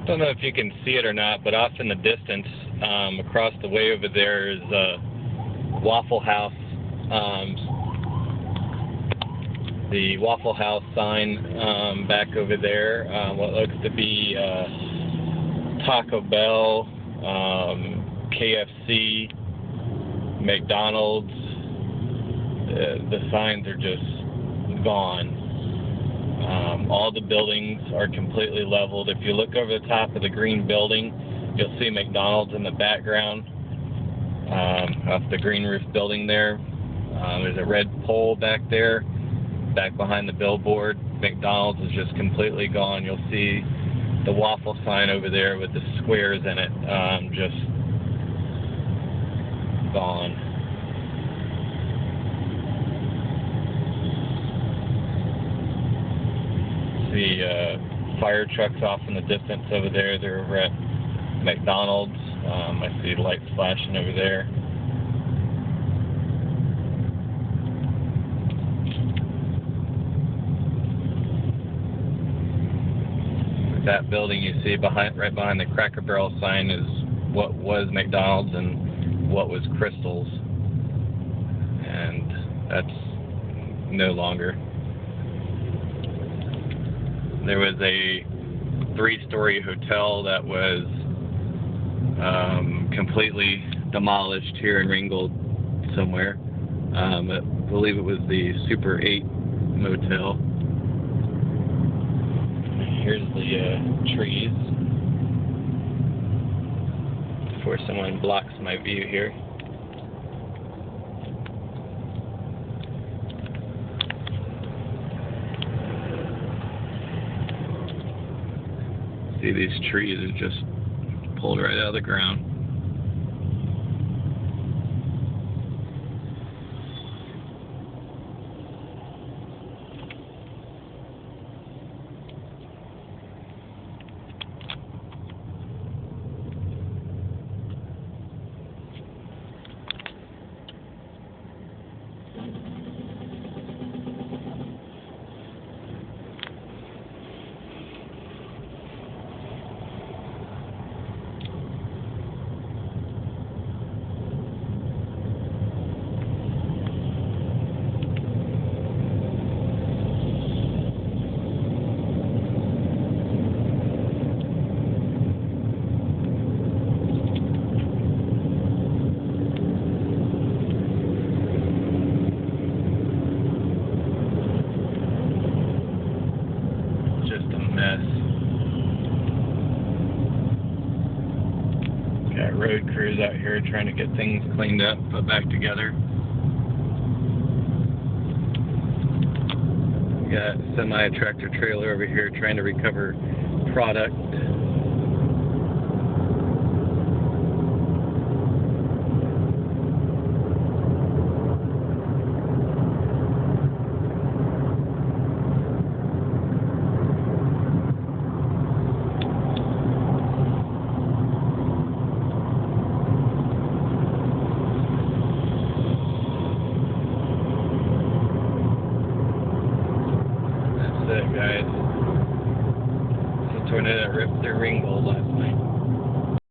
Don't know if you can see it or not, but off in the distance, across the way over there is a Waffle House. The Waffle House sign back over there. What looks to be Taco Bell, KFC, McDonald's. The signs are just gone. All the buildings are completely leveled. If you look over the top of the green building, you'll see McDonald's in the background off the green roof building there. There's a red pole back there, back behind the billboard. McDonald's is just completely gone. You'll see the waffle sign over there with the squares in it, just gone. See fire trucks off in the distance over there. They're over at McDonald's. I see lights flashing over there. That building you see right behind the Cracker Barrel sign is what was McDonald's and what was Crystal's, and that's no longer. There was a 3-story hotel that was completely demolished here in Ringgold somewhere. I believe it was the Super 8 motel. Here's the trees before someone blocks my view here. See, these trees are just pulled right out of the ground. Got road crews out here trying to get things cleaned up, put back together. Got a semi-tractor trailer over here trying to recover product. Guys, it's a tornado that ripped through Ringgold.